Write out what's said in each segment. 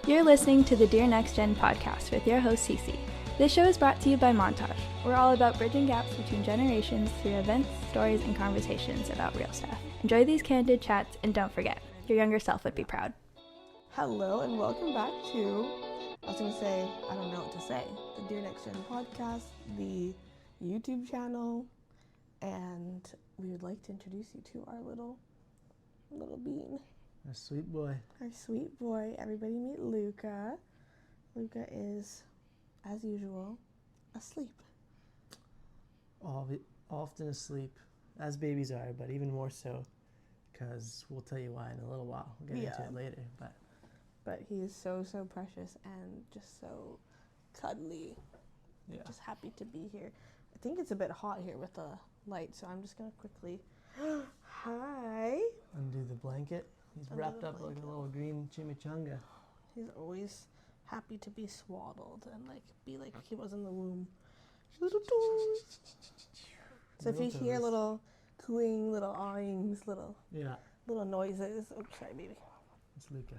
You're listening to the Dear Next Gen podcast with your host, Cece. This show is brought to you by Montage. We're all about bridging gaps between generations through events, stories, and conversations about real stuff. Enjoy these candid chats, and don't forget, your younger self would be proud. Hello, and welcome back to, I was going to say, I don't know what to say, the Dear Next Gen podcast, the YouTube channel, and we would like to introduce you to our little bean. Our sweet boy. Our sweet boy. Everybody meet Luca. Luca is, as usual, asleep. Often asleep, as babies are, but even more so, because we'll tell you why in a little while. We'll get into it later. But he is so precious and just so cuddly. Yeah. Just happy to be here. I think it's a bit hot here with the light, so I'm just going to quickly... Hi. Undo the blanket. He's wrapped up like a little green chimichanga. He's always happy to be swaddled and be like he was in the womb. So if you hear little cooing, little awings, little noises. Oh, sorry, baby. It's Luca.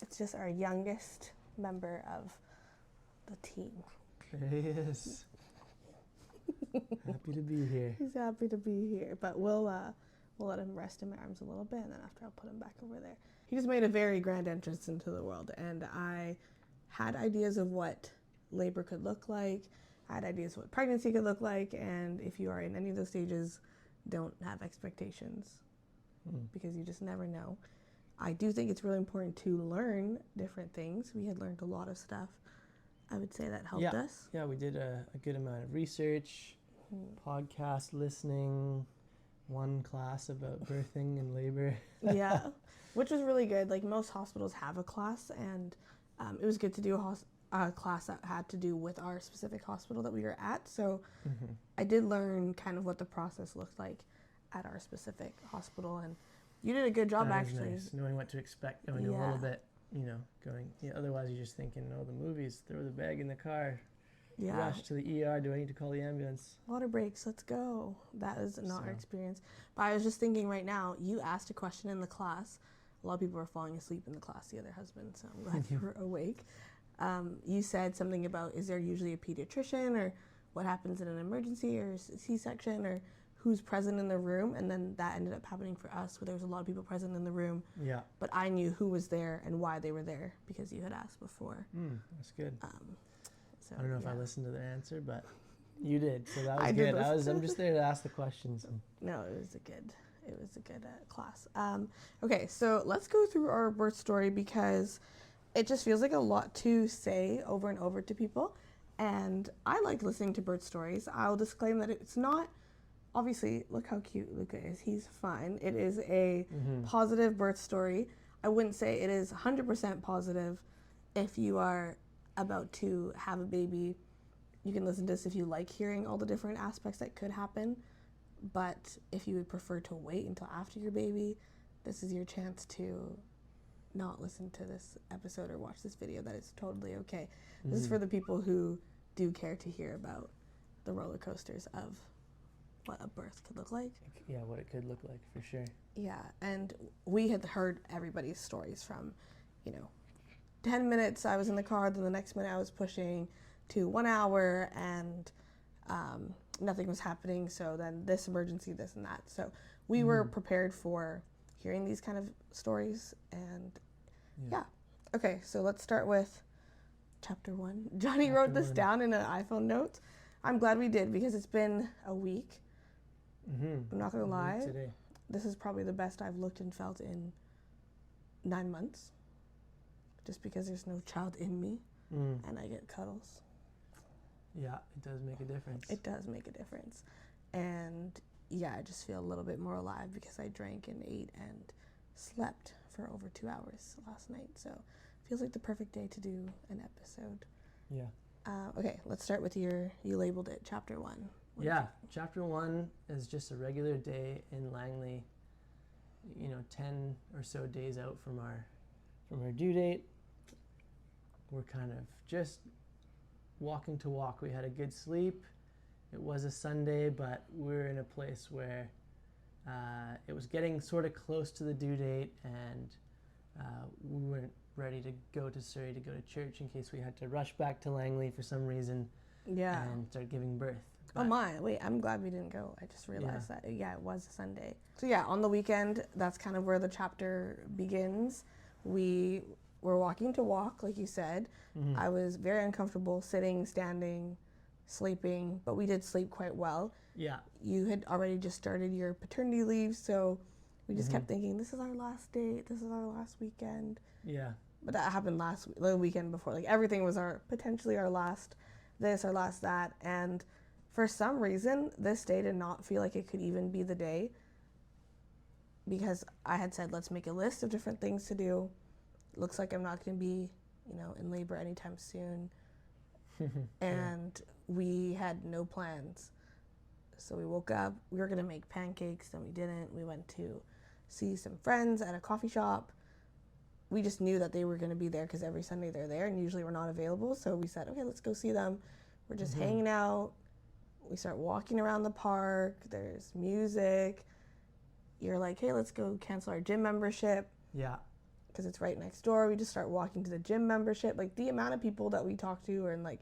It's just our youngest member of the team. There he is. Happy to be here. He's happy to be here, but we'll let him rest in my arms a little bit, and then after I'll put him back over there. He just made a very grand entrance into the world, and I had ideas of what labor could look like. I had ideas of what pregnancy could look like, and if you are in any of those stages, don't have expectations because you just never know. I do think it's really important to learn different things. We had learned a lot of stuff. I would say that helped us. Yeah, we did a good amount of research, podcast listening, one class about birthing and labor. Yeah, which was really good. Like, most hospitals have a class, and it was good to do a class that had to do with our specific hospital that we were at. So I did learn kind of what the process looked like at our specific hospital, and you did a good job, actually. Nice. Knowing what to expect, knowing a little bit, going. Yeah, otherwise, you're just thinking, the movies, throw the bag in the car, rush to the ER. Do I need to call the ambulance? Water breaks, let's go. That is not our experience. But I was just thinking right now, you asked a question in the class. A lot of people were falling asleep in the class, the other husband, so I'm glad you were awake. You said something about, is there usually a pediatrician, or what happens in an emergency or C-section, or who's present in the room, and then that ended up happening for us, where there was a lot of people present in the room. Yeah. But I knew who was there and why they were there because you had asked before. That's good. So, I don't know if I listened to the answer, but you did, so that was good. I'm just there to ask the questions. No, it was a good class. Okay, so let's go through our birth story because it just feels like a lot to say over and over to people, and I like listening to birth stories. I'll disclaim that it's not. Obviously, look how cute Luca is. He's fine. It is a positive birth story. I wouldn't say it is 100% positive. If you are about to have a baby, you can listen to this if you like hearing all the different aspects that could happen. But if you would prefer to wait until after your baby, this is your chance to not listen to this episode or watch this video. That is totally okay. This is for the people who do care to hear about the roller coasters of what a birth could look like. Yeah, what it could look like, for sure. Yeah, and we had heard everybody's stories from, 10 minutes I was in the car, then the next minute I was pushing, to 1 hour, and nothing was happening, so then this emergency, this and that. So we were prepared for hearing these kind of stories, and Okay, so let's start with chapter 1. Johnny wrote this down in an iPhone note. I'm glad we did, because it's been a week. I'm not gonna lie. Today. This is probably the best I've looked and felt in 9 months. Just because there's no child in me and I get cuddles. Yeah, it does make a difference. It does make a difference. And I just feel a little bit more alive because I drank and ate and slept for over 2 hours last night. So it feels like the perfect day to do an episode. Yeah. Okay, let's start with you labeled it chapter 1. Chapter 1 is just a regular day in Langley, 10 or so days out from our due date. We're kind of just walking to walk. We had a good sleep. It was a Sunday, but we're in a place where it was getting sort of close to the due date, and we weren't ready to go to Surrey to go to church in case we had to rush back to Langley for some reason Yeah. and start giving birth. Oh my, wait, I'm glad we didn't go. I just realized that. Yeah, it was a Sunday. So yeah, on the weekend, that's kind of where the chapter begins. We were walking to walk, like you said. I was very uncomfortable sitting, standing, sleeping, but we did sleep quite well. Yeah. You had already just started your paternity leave, so we just kept thinking, this is our last date, this is our last weekend. Yeah. But that happened the weekend before. Like everything was potentially our last this, our last that, and for some reason, this day did not feel like it could even be the day, because I had said, let's make a list of different things to do. Looks like I'm not going to be, in labor anytime soon. And we had no plans. So we woke up, we were going to make pancakes, then we didn't. We went to see some friends at a coffee shop. We just knew that they were going to be there because every Sunday they're there, and usually we're not available. So we said, okay, let's go see them. We're just hanging out. We start walking around the park. There's music. You're like, hey, let's go cancel our gym membership. Yeah. Because it's right next door. We just start walking to the gym membership. Like, the amount of people that we talked to and, like,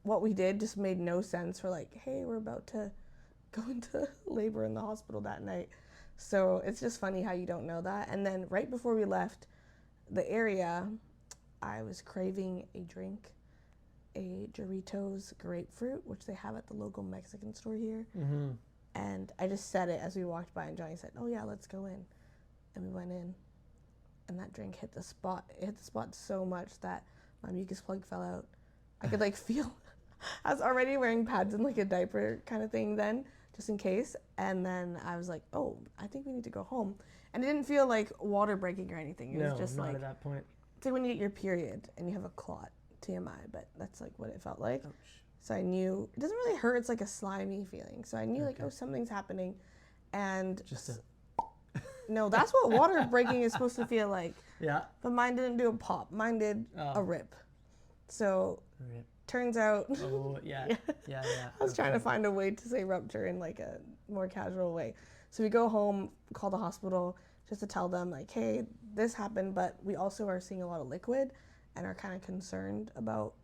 what we did just made no sense for, like, hey, we're about to go into labor in the hospital that night. So it's just funny how you don't know that. And then right before we left the area, I was craving a drink. A Doritos grapefruit, which they have at the local Mexican store here. And I just said it as we walked by, and Johnny said, oh yeah, let's go in. And we went in, and that drink hit the spot. It hit the spot so much that my mucus plug fell out. I could like feel, I was already wearing pads and like a diaper kind of thing then, just in case. And then I was like, oh, I think we need to go home. And it didn't feel like water breaking or anything. It was just not like, at that point. it's like when you get your period and you have a clot. TMI, but that's like what it felt like. Ouch. So I knew it doesn't really hurt. It's like a slimy feeling. So I knew like, oh, something's happening, and Just no, that's what water breaking is supposed to feel like. Yeah. But mine didn't do a pop. Mine did a rip. So Rip. turns out. Oh yeah. Yeah. I was trying to find a way to say rupture in like a more casual way. So we go home, call the hospital just to tell them like, hey, this happened, but we also are seeing a lot of liquid and are kind of concerned about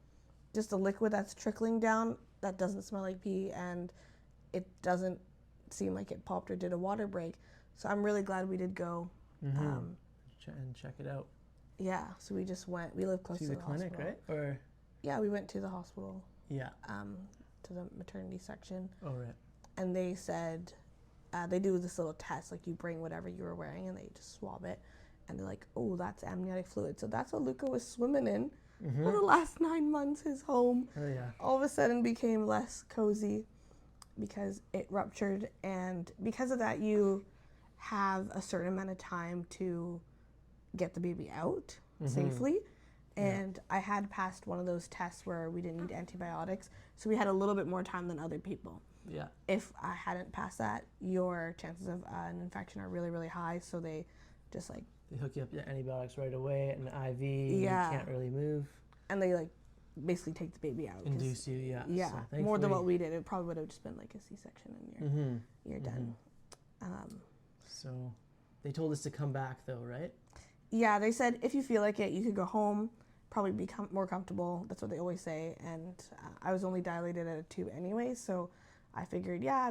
just the liquid that's trickling down that doesn't smell like pee, and it doesn't seem like it popped or did a water break. So I'm really glad we did go. And check it out. Yeah, so we just went. We live close to the clinic, hospital. right? Or yeah, we went to the hospital. Yeah. To the maternity section. Oh right. And they said they do this little test, like you bring whatever you were wearing and they just swab it. And they're like, oh, that's amniotic fluid. So that's what Luca was swimming in for the last 9 months. His home all of a sudden became less cozy because it ruptured. And because of that, you have a certain amount of time to get the baby out safely. And I had passed one of those tests where we didn't need antibiotics. So we had a little bit more time than other people. Yeah. If I hadn't passed that, your chances of an infection are really, really high. So they just like, they hook you up to antibiotics right away, an IV. Yeah. You can't really move. And they like basically take the baby out. Induce you, yeah. Yeah, So more than what we did. It probably would have just been like a C-section and you're done. So they told us to come back though, right? Yeah, they said if you feel like it, you could go home, probably become more comfortable. That's what they always say. And I was only dilated at a 2 anyway, so I figured, yeah,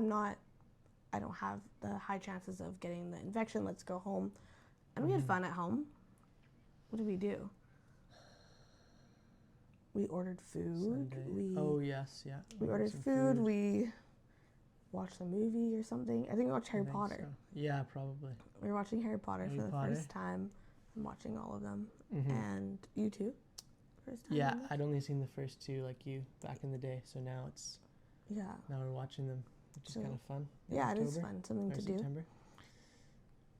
I don't have the high chances of getting the infection. Let's go home. And we had fun at home. What did we do? We ordered food. Oh yes, yeah. We ordered food. We watched a movie or something. I think we watched Harry Potter. So. Yeah, probably. We were watching Harry Potter for the first time. I'm watching all of them. And you too? First time? Yeah, I'd only seen the first 2 like you back in the day. So now now we're watching them, which is kind of fun. Yeah, it is fun. Something to do. September.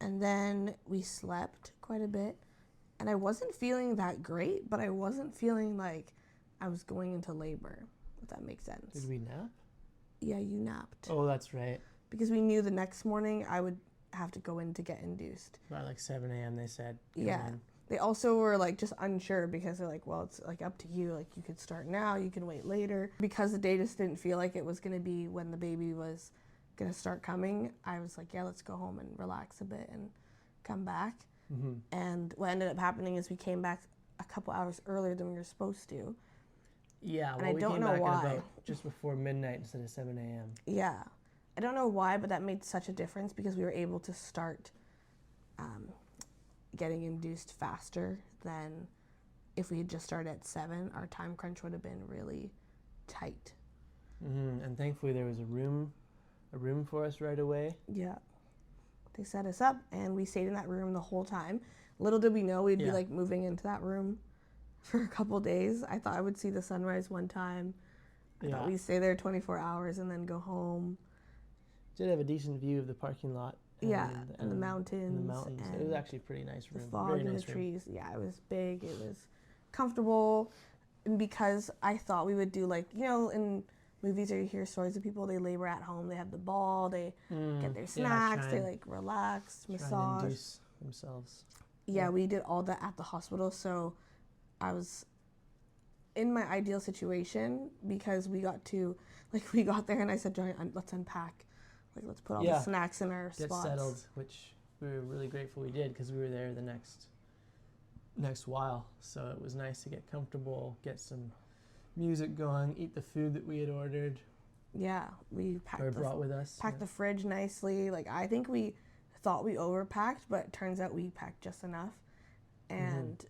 And then we slept quite a bit. And I wasn't feeling that great, but I wasn't feeling like I was going into labor, if that makes sense. Did we nap? Yeah, you napped. Oh, that's right. Because we knew the next morning I would have to go in to get induced. By like 7 a.m. they said. Yeah. They also were like just unsure because they're like, well, it's like up to you. Like you could start now, you can wait later. Because the day just didn't feel like it was going to be when the baby was going to start coming, I was like, yeah, let's go home and relax a bit and come back. And what ended up happening is we came back a couple hours earlier than we were supposed to. Yeah, And I don't know back why. at about just before midnight instead of 7 a.m. Yeah. I don't know why, but that made such a difference because we were able to start getting induced faster than if we had just started at 7. Our time crunch would have been really tight. And thankfully there was a room for us right away. Yeah. They set us up, and we stayed in that room the whole time. Little did we know we'd be like moving into that room for a couple days. I thought I would see the sunrise one time. I thought we'd stay there 24 hours and then go home. Did have a decent view of the parking lot. And the mountains. And the mountains. And it was actually a pretty nice room. The fog Very and nice the trees. Yeah, it was big. It was comfortable. And because I thought we would do like, you know, in movies where you hear stories of people, they labor at home, they have the ball, they get their snacks, they like relax, massage. And induce themselves. Yeah, we did all that at the hospital. So I was in my ideal situation because we got there and I said, Johnny, let's unpack. Like, let's put all the snacks in our spots. Get settled, which we were really grateful we did because we were there the next while. So it was nice to get comfortable, get some music going, eat the food that we had ordered. Yeah, we brought with us. Packed the fridge nicely. Like, I think we thought we overpacked, but it turns out we packed just enough. And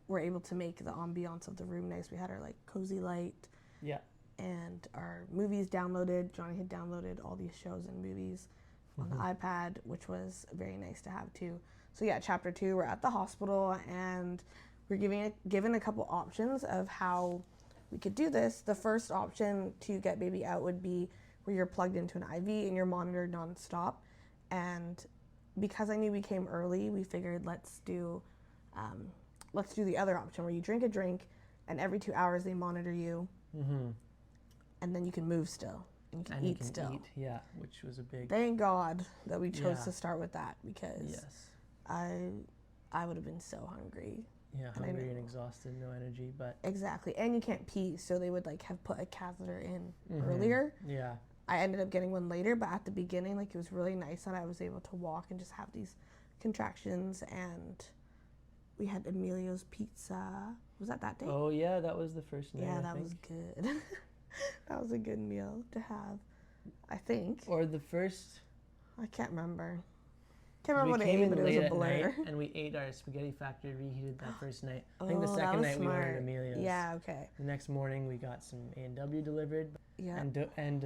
we're able to make the ambiance of the room nice. We had our like cozy light. Yeah. And our movies downloaded. Johnny had downloaded all these shows and movies on the iPad, which was very nice to have too. So yeah, chapter 2, we're at the hospital and we're given a couple options of how we could do this. The first option to get baby out would be where you're plugged into an IV and you're monitored nonstop. And because I knew we came early, we figured let's do the other option where you drink a drink and every 2 hours they monitor you. And then you can move still. And you can eat still. Yeah, which was a big... Thank God that we chose to start with that because I would have been so hungry. Yeah, hungry and exhausted, no energy, but... Exactly, and you can't pee, so they would like have put a catheter in earlier. Yeah. I ended up getting one later, but at the beginning, like, it was really nice that I was able to walk and just have these contractions, and we had Emilio's pizza. Was that day? Oh, yeah, that was the first night, yeah, that was good. That was a good meal to have, I think. Or the first... I can't remember. Can't remember what I ate, but it was a blur. And we ate our spaghetti factory reheated that first night. I think the second night we ordered Emilio's. Yeah, okay. The next morning we got some A&W delivered. Yeah. And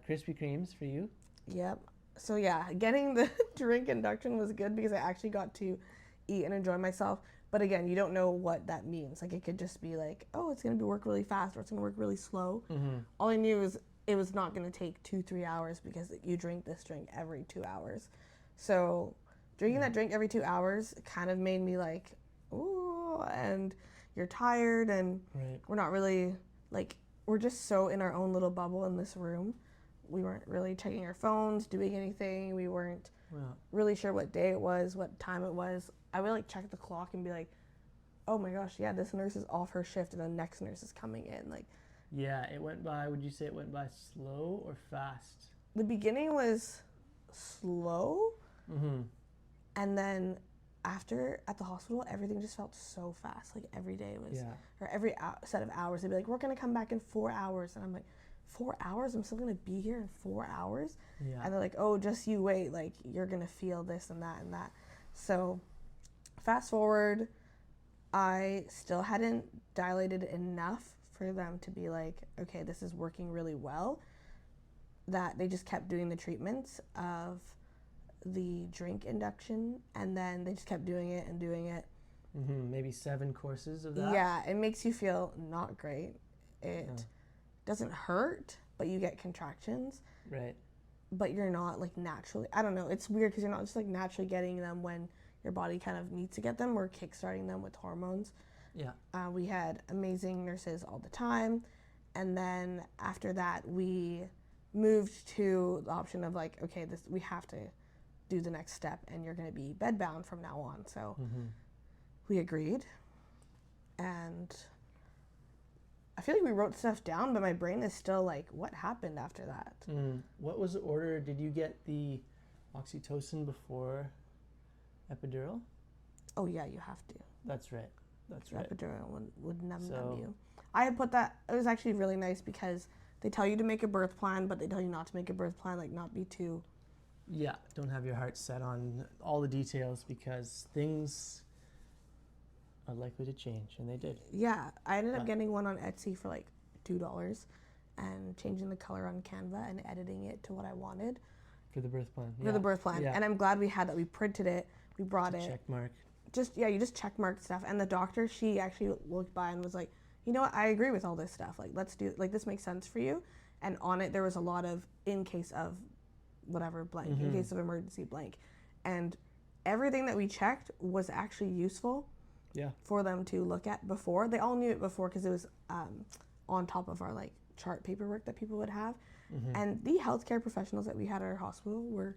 Krispy Kremes for you. Yep. So yeah, getting the drink induction was good because I actually got to eat and enjoy myself. But again, you don't know what that means. Like, it could just be like, oh, it's going to work really fast or it's going to work really slow. All I knew is it was not going to take 2-3 hours because you drink this drink every 2 hours. So drinking that drink every 2 hours kind of made me like, ooh, and you're tired and we're not really, like, we're just so in our own little bubble in this room. We weren't really checking our phones, doing anything. We weren't really sure what day it was, what time it was. I would like check the clock and be like, oh my gosh, yeah, this nurse is off her shift and the next nurse is coming in. Like, yeah, it went by, would you say it went by slow or fast? The beginning was slow. And then after at the hospital, everything just felt so fast. Like every day was, or every set of hours, they'd be like, we're going to come back in 4 hours. And I'm like, 4 hours? I'm still going to be here in 4 hours? Yeah. And they're like, oh, just you wait. Like, you're going to feel this and that and that. So fast forward, I still hadn't dilated enough for them to be like, okay, this is working really well. That they just kept doing the treatments of the drink induction, and then they just kept doing it and doing it. Maybe 7 courses of that. Yeah, it makes you feel not great. It doesn't hurt, but you get contractions. Right. But you're not like naturally, I don't know, it's weird because you're not just like naturally getting them when your body kind of needs to get them. We're kickstarting them with hormones. Yeah. We had amazing nurses all the time. And then after that, we moved to the option of like, okay, we have to do the next step and you're going to be bedbound from now on. So we agreed. And I feel like we wrote stuff down, but my brain is still like, what happened after that? What was the order? Did you get the oxytocin before epidural? Oh, yeah, you have to. That's right. That's right. Epidural would numb So- you. I had put that. It was actually really nice because they tell you to make a birth plan, but they tell you not to make a birth plan, like not be too. Yeah, don't have your heart set on all the details because things are likely to change, and they did. Yeah, I ended up But- getting one on Etsy for like $2 and changing the color on Canva and editing it to what I wanted For the birth plan. for the birth plan. Yeah. And I'm glad we had that. We printed it, we brought it. Check mark. You just check mark stuff. And the doctor, she actually looked by and was like, you know what, I agree with all this stuff. Like, let's do, like, this makes sense for you. And on it, there was a lot of in case of whatever blank, in case of emergency blank. And everything that we checked was actually useful Yeah. for them to look at before. They all knew it before because it was on top of our like chart paperwork that people would have. And the healthcare professionals that we had at our hospital were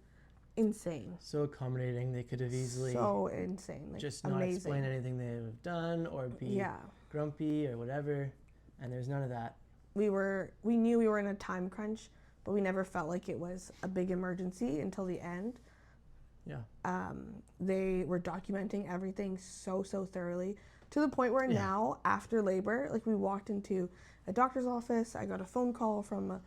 insane. So accommodating. They could have easily So insane. Like, just not amazing. explain anything they have done or be grumpy or whatever. And there's none of that. We knew we were in a time crunch, but we never felt like it was a big emergency until the end. Yeah. They were documenting everything so thoroughly to the point where now, after labor, like we walked into a doctor's office, I got a phone call from a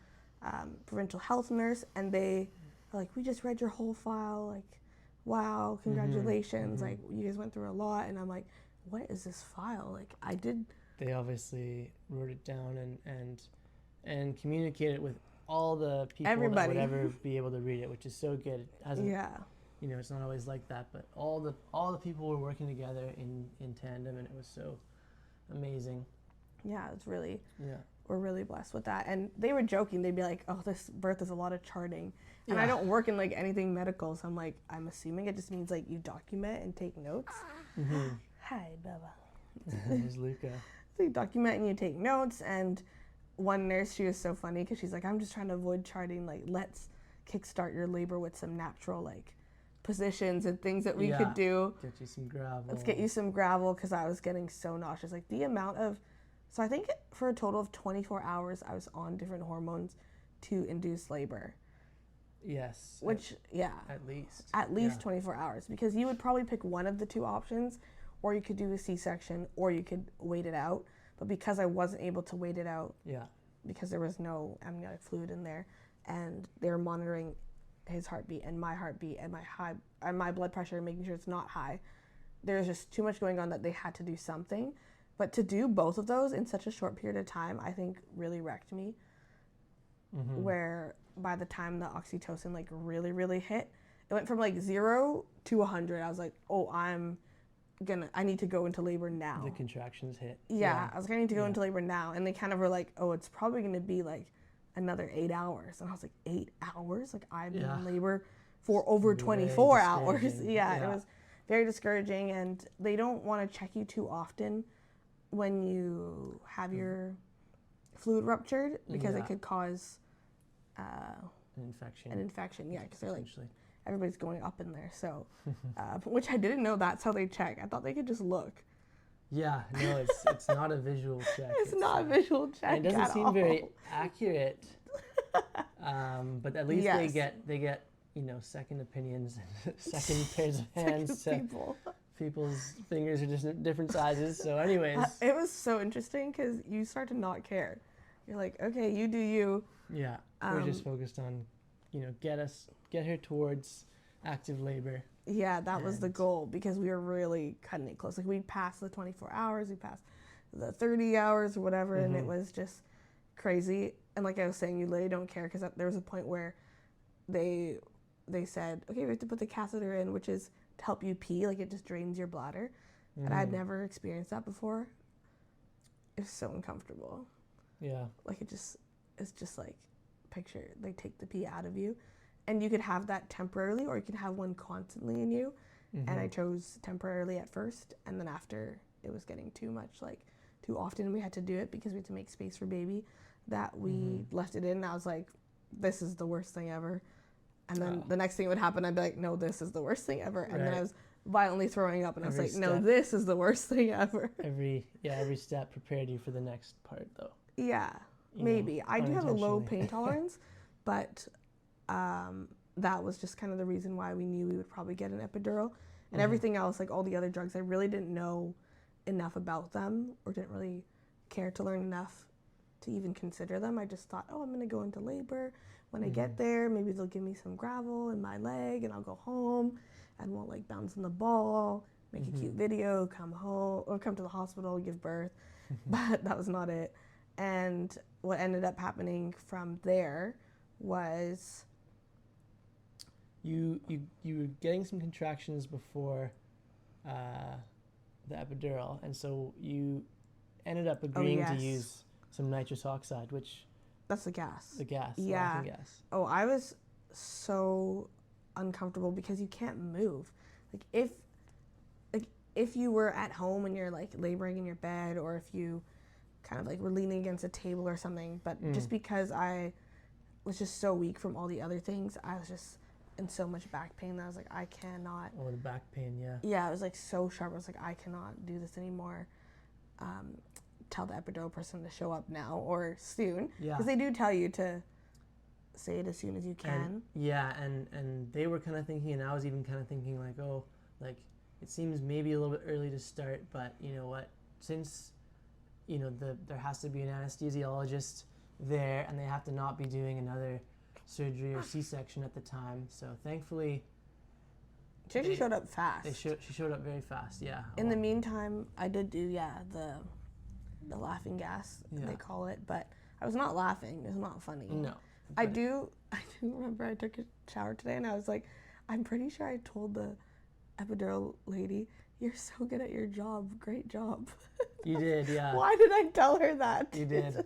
provincial health nurse, and they were like, we just read your whole file, like, wow, congratulations, like, you guys went through a lot. And I'm like, what is this file? Like, They obviously wrote it down and communicated it with all the people Everybody. that would ever be able to read it, which is so good. It hasn't, yeah. you know, it's not always like that, but all the people were working together in tandem, and it was so amazing. Yeah, it's really, Yeah. we're really blessed with that. And they were joking. They'd be like, oh, this birth is a lot of charting. And I Yeah. don't work in like anything medical, so I'm like, I'm assuming it just means like you document and take notes. Hi, Bella. There's Luca. So you document and you take notes. And one nurse, she was so funny because she's like, I'm just trying to avoid charting. Like, let's kickstart your labor with some natural like positions and things that we could do. Get you some gravel. Let's get you some gravel, because I was getting so nauseous. Like the amount of, so I think for a total of 24 hours, I was on different hormones to induce labor. Yes. Which, At least. at least 24 hours, because you would probably pick one of the two options, or you could do a C-section, or you could wait it out. But because I wasn't able to wait it out, Yeah. because there was no amniotic fluid in there, and they were monitoring his heartbeat and my blood pressure and making sure it's not high, there's just too much going on that they had to do something. But to do both of those in such a short period of time, I think really wrecked me. Where by the time the oxytocin like really hit, it went from like 0 to 100. I was like, oh, I need to go into labor now. The contractions hit. Yeah, I was like, I need to go into labor now. And they kind of were like, oh, it's probably going to be like another 8 hours. And I was like, 8 hours? Like, I've been in labor for over 24 hours. Yeah, it was very discouraging. And they don't want to check you too often when you have your fluid ruptured, because it could cause an infection. Yeah, because they're like, Essentially. everybody's going up in there. So, which I didn't know that's how they check. I thought they could just look. Yeah, no, it's not a visual check. It's not a visual check. And it doesn't seem all. very accurate. But at least they get second opinions and second pairs of hands. People's fingers are just different sizes. So, anyways, it was so interesting because you start to not care. You're like, okay, you do you. Yeah, we're just focused on, get her towards active labor. Yeah, that was the goal, because we were really cutting it close. Like, we passed the 24 hours, we passed the 30 hours or whatever, and it was just crazy. And like I was saying, you literally don't care, because there was a point where they said, okay, we have to put the catheter in, which is to help you pee, like it just drains your bladder. And I had never experienced that before. It was so uncomfortable. Yeah. Like it's just like, picture, they take the pee out of you. And you could have that temporarily, or you could have one constantly in you. And I chose temporarily at first, and then after it was getting too much, like too often we had to do it because we had to make space for baby, that we left it in. And I was like, this is the worst thing ever. And then the next thing would happen, I'd be like, no, this is the worst thing ever. And then I was violently throwing up, and I was like, no, this is the worst thing ever. Every step prepared you for the next part, though. Yeah, maybe. I do have a low pain tolerance, but that was just kind of the reason why we knew we would probably get an epidural. And everything else, like all the other drugs, I really didn't know enough about them or didn't really care to learn enough to even consider them. I just thought, oh, I'm going to go into labor. When I get there, maybe they'll give me some gravel in my leg and I'll go home and won't like bounce on the ball, make a cute video, come home or come to the hospital, give birth. But that was not it. And what ended up happening from there was you were getting some contractions before the epidural, and so you ended up agreeing to use some nitrous oxide, which that's the gas. The Yeah. laughing gas. Oh, I was so uncomfortable because you can't move. If you were at home and you're like laboring in your bed, or if you kind of like were leaning against a table or something, but just because I was just so weak from all the other things, I was just in so much back pain that I was like, I cannot. Oh, the back pain, yeah. Yeah, it was like so sharp. I was like, I cannot do this anymore. Tell the epidural person to show up now or soon. Yeah. Because they do tell you to say it as soon as you can. And they were kind of thinking, and I was even kind of thinking like, oh, like it seems maybe a little bit early to start, but you know what? Since there has to be an anesthesiologist there, and they have to not be doing another surgery or C-section at the time. So thankfully, she actually showed up fast. She showed up very fast. Yeah. In the meantime, I did do the laughing gas they call it, but I was not laughing. It was not funny. No. I do remember I took a shower today and I was like, I'm pretty sure I told the epidural lady, "You're so good at your job. Great job." You did, yeah. Why did I tell her that? You did.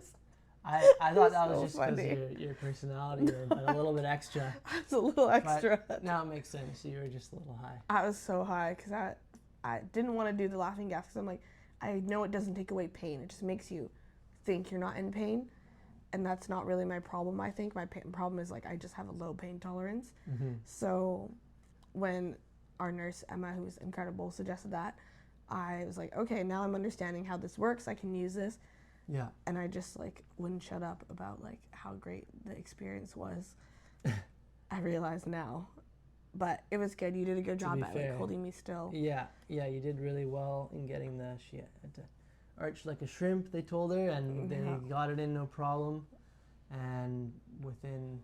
I thought that was just because your personality, but a little bit extra. It's a little extra. But now it makes sense. You were just a little high. I was so high because I didn't want to do the laughing gas because I'm like, I know it doesn't take away pain. It just makes you think you're not in pain. And that's not really my problem, I think. My problem is, like, I just have a low pain tolerance. So when our nurse, Emma, who was incredible, suggested that, I was like, okay, now I'm understanding how this works. I can use this. Yeah. And I just, like, wouldn't shut up about, like, how great the experience was. I realize now. But it was good. You did a good job at, like, holding me still. Yeah, you did really well in getting she had to arch like a shrimp, they told her, and they got it in no problem. And within,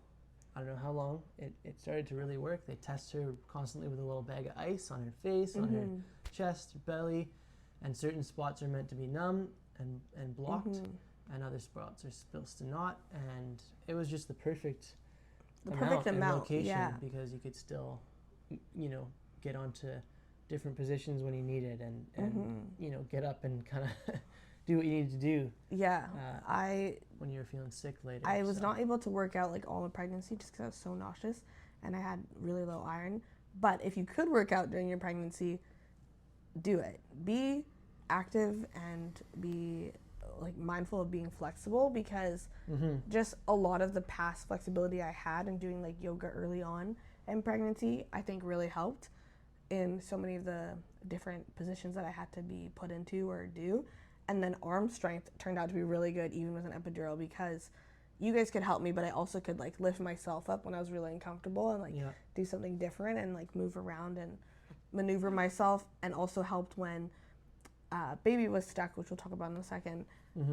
I don't know how long, it started to really work. They test her constantly with a little bag of ice on her face, on her chest, belly, and certain spots are meant to be numb and blocked, and other spots are supposed to not. And it was just the perfect amount location, because you could still, get onto different positions when you needed, and get up and kind of do what you needed to do. Yeah, when you were feeling sick later. I was not able to work out like all the pregnancy just because I was so nauseous and I had really low iron. But if you could work out during your pregnancy, do it. Be active and be like mindful of being flexible, because just a lot of the past flexibility I had in doing like yoga early on in pregnancy, I think really helped in so many of the different positions that I had to be put into or do. And then arm strength turned out to be really good even with an epidural, because you guys could help me, but I also could like lift myself up when I was really uncomfortable and like do something different and like move around and maneuver myself. And also helped when baby was stuck, which we'll talk about in a second,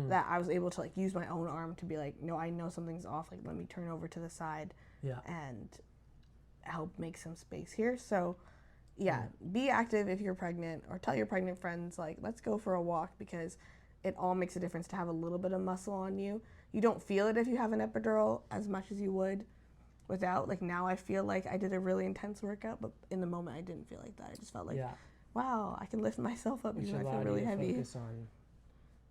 that I was able to like use my own arm to be like, no, I know something's off, like let me turn over to the side and help make some space here. So be active if you're pregnant, or tell your pregnant friends, like, let's go for a walk, because it all makes a difference to have a little bit of muscle on you. You don't feel it if you have an epidural as much as you would without. Like now I feel like I did a really intense workout, but in the moment I didn't feel like that. I just felt like, wow, I can lift myself up even if I feel really heavy. Focus on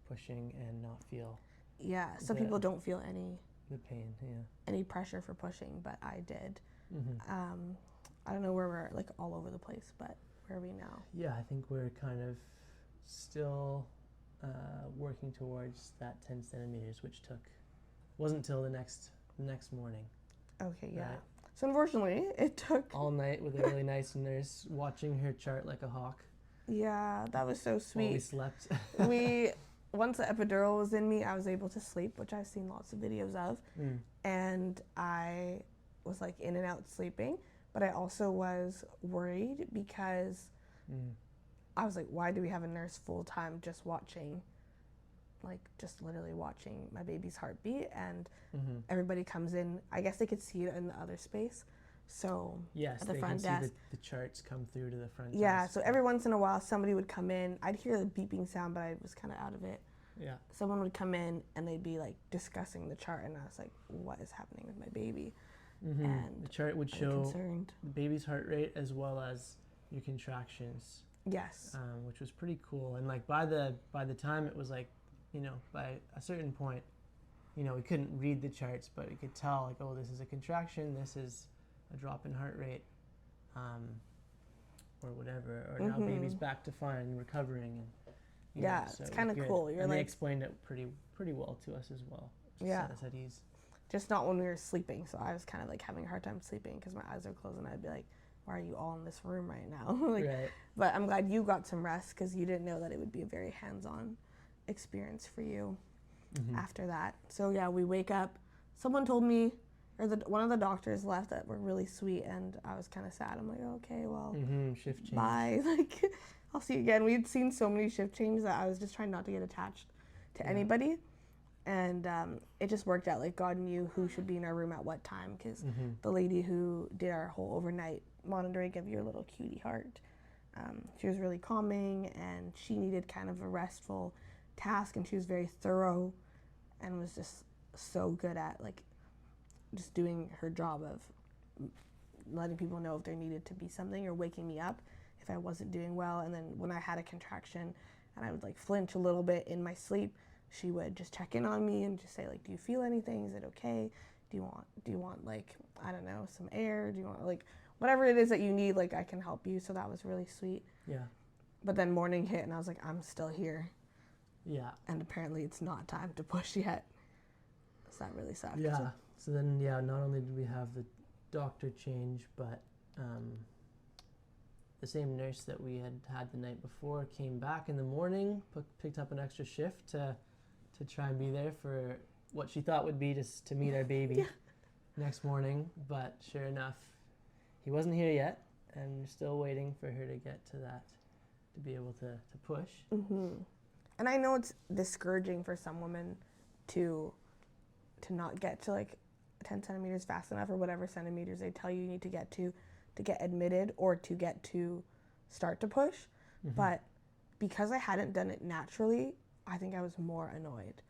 pushing and not feel. Yeah, some people don't feel the pain, any pressure for pushing, but I did. I don't know where we're like all over the place, but where are we now? Yeah, I think we're kind of still working towards that 10 centimeters, which wasn't till the next morning. Okay, yeah. Right? So unfortunately, it took all night with a really nice nurse watching her chart like a hawk. Yeah, that was so sweet. While we slept. Once the epidural was in me, I was able to sleep, which I've seen lots of videos of, and I was like in and out sleeping. But I also was worried because I was like, why do we have a nurse full time just watching, like just literally watching my baby's heartbeat? And everybody comes in. I guess they could see it in the other space. So yes, at the they front can desk, see the charts come through to the front yeah. desk. So every once in a while, somebody would come in. I'd hear the beeping sound, but I was kind of out of it. Yeah. Someone would come in and they'd be like discussing the chart, and I was like, what is happening with my baby? And the chart would I'm show concerned. the baby's heart rate as well as your contractions. Yes. Which was pretty cool. And like by the time it was like, by a certain point, we couldn't read the charts, but we could tell like, oh, this is a contraction, this is a drop in heart rate, or whatever, or now baby's back to fine, recovering, and yeah, so it's it kind was of good. cool. You're and like, they explained it pretty well to us as well. Just yeah. set us at ease. Just not when we were sleeping. So I was kind of like having a hard time sleeping because my eyes are closed, and I'd be like, why are you all in this room right now? Like, right. But I'm glad you got some rest because you didn't know that it would be a very hands-on experience for you after that. So yeah, we wake up. Someone told me, or one of the doctors left that were really sweet, and I was kind of sad. I'm like, okay, well, Shift change. bye. Like, I'll see you again. We had seen so many shift changes that I was just trying not to get attached to anybody. And it just worked out. Like, God knew who should be in our room at what time, because the lady who did our whole overnight monitoring of your little cutie heart, she was really calming, and she needed kind of a restful task, and she was very thorough and was just so good at like just doing her job of letting people know if there needed to be something, or waking me up if I wasn't doing well. And then when I had a contraction and I would like flinch a little bit in my sleep, she would just check in on me and just say like, do you feel anything? Is it okay? Do you want like, I don't know, some air? Do you want like whatever it is that you need, like I can help you. So that was really sweet. Yeah. But then morning hit and I was like, I'm still here. Yeah. And apparently it's not time to push yet. So that really sucked. Yeah. So then, not only did we have the doctor change, but the same nurse that we had the night before came back in the morning, picked up an extra shift to try and be there for what she thought would be just to meet our baby next morning. But sure enough, he wasn't here yet, and we're still waiting for her to get to that, to be able to push. And I know it's discouraging for some women to not get to like 10 centimeters fast enough, or whatever centimeters they tell you need to get to get admitted or to get to start to push. But because I hadn't done it naturally, I think I was more annoyed.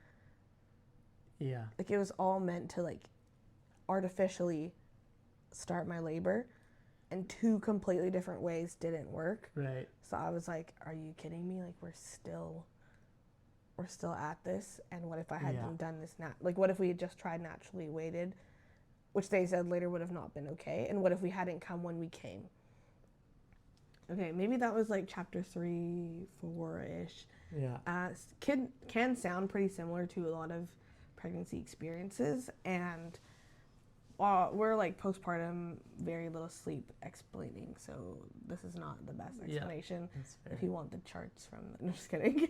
Yeah. Like it was all meant to like artificially start my labor, and two completely different ways didn't work. Right. So I was like, are you kidding me? Like we're still at this, and what if I hadn't done this like what if we had just tried naturally, waited, which they said later would have not been okay, and what if we hadn't come when we came? Okay, maybe that was like chapter 3, 4-ish. Yeah. Kid can sound pretty similar to a lot of pregnancy experiences, and we're like postpartum, very little sleep explaining, so this is not the best explanation. If you want the charts from I'm just kidding.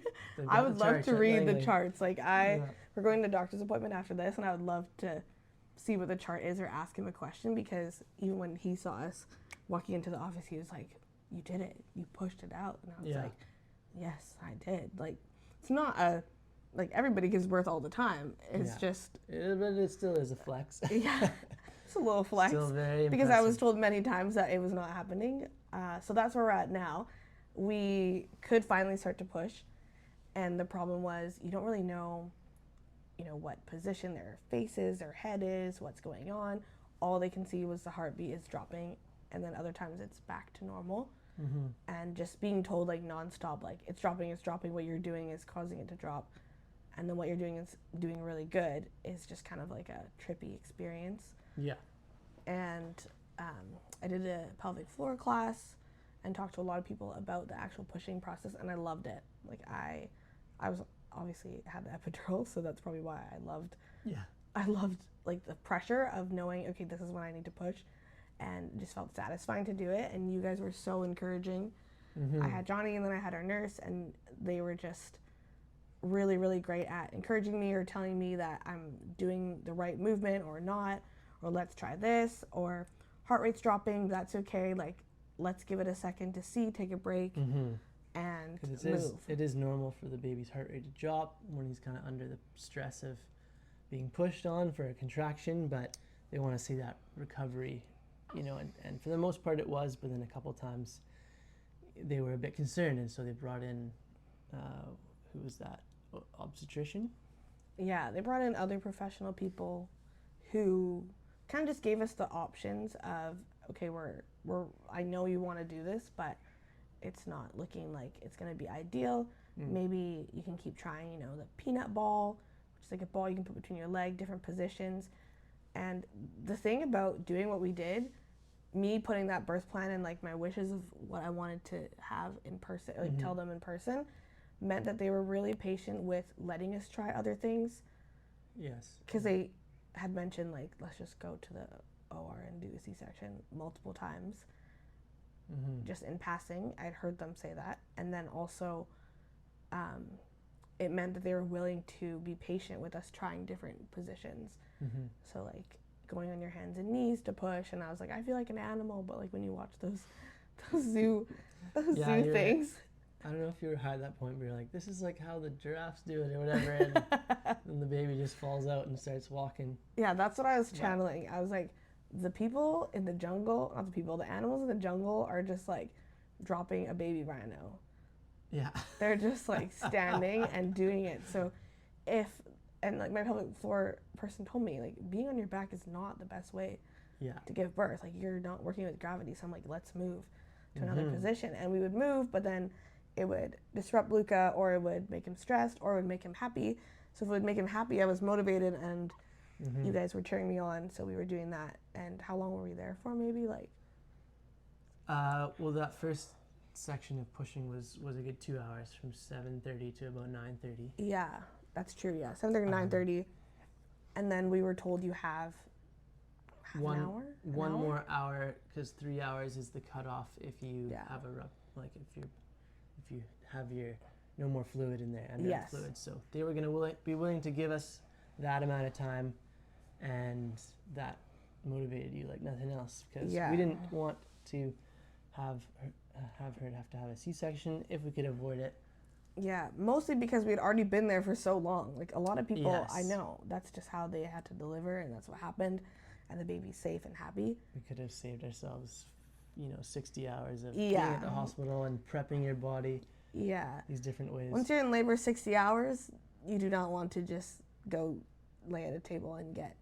I would love to read the charts. Like we're going to the doctor's appointment after this, and I would love to see what the chart is or ask him a question, because even when he saw us walking into the office, he was like, you did it, you pushed it out. And I was like, yes, I did. Like it's not like everybody gives birth all the time. It's just but it still is a flex. It's a little flex. Still very impressive. Because I was told many times that it was not happening. So that's where we're at now. We could finally start to push, and the problem was you don't really know, what position their face is, their head is, what's going on. All they can see was the heartbeat is dropping, and then other times it's back to normal. And just being told like nonstop, like it's dropping, what you're doing is causing it to drop, and then what you're doing is doing really good, is just kind of like a trippy experience. Yeah. And I did a pelvic floor class and talked to a lot of people about the actual pushing process, and I loved it. Like I was obviously had the epidural, so that's probably why I loved like the pressure of knowing, okay, this is when I need to push, and it just felt satisfying to do it. And you guys were so encouraging. I had Johnny, and then I had our nurse, and they were just really, really great at encouraging me or telling me that I'm doing the right movement or not, or let's try this, or heart rate's dropping, that's okay, like let's give it a second to see, take a break. and 'Cause move. it is normal for the baby's heart rate to drop when he's kind of under the stress of being pushed on for a contraction, but they want to see that recovery, you know, and for the most part it was, but then a couple times they were a bit concerned, and so they brought in, who was that, obstetrician? Yeah, they brought in other professional people who kind of just gave us the options of, okay, we're I know you want to do this, but it's not looking like it's going to be ideal. Maybe you can keep trying, you know, the peanut ball, which is like a ball you can put between your leg, different positions. And the thing about doing what we did, me putting that birth plan and like my wishes of what I wanted to have in person, like tell them in person, meant that they were really patient with letting us try other things. Yes. Because they had mentioned, like, let's just go to the OR and do a C-section multiple times. Just in passing, I'd heard them say that. And then also, it meant that they were willing to be patient with us trying different positions. So, like, going on your hands and knees to push. And I was like, I feel like an animal. But, like, when you watch those zoo things. I don't know if you were high at that point, but you're like, this is like how the giraffes do it or whatever, and then the baby just falls out and starts walking. Yeah, that's what I was channeling. I was like, the people in the jungle, not the people, the animals in the jungle are just like dropping a baby rhino. Yeah. They're just like standing and doing it. So and like my pelvic floor person told me, like, being on your back is not the best way to give birth. Like, you're not working with gravity. So I'm like, let's move to another position. And we would move, but then it would disrupt Luca, or it would make him stressed, or it would make him happy. So if it would make him happy, I was motivated, and you guys were cheering me on, so we were doing that. And how long were we there for? Maybe like well, that first section of pushing was a good 2 hours, from 7:30 to about 9:30. Yeah, that's true. Yeah, 7:30 9:30, and then we were told you have an hour. One more hour, because 3 hours is the cutoff if you have if you have your no more fluid in there, amniotic fluid. So they were gonna be willing to give us that amount of time, and that motivated you like nothing else, because we didn't want to have her have to have a C-section if we could avoid it. Yeah, mostly because we had already been there for so long. Like, a lot of people I know, that's just how they had to deliver, and that's what happened, and the baby's safe and happy. We could have saved ourselves, 60 hours of being at the hospital and prepping your body. Yeah. These different ways. Once you're in labor 60 hours, you do not want to just go lay at a table and get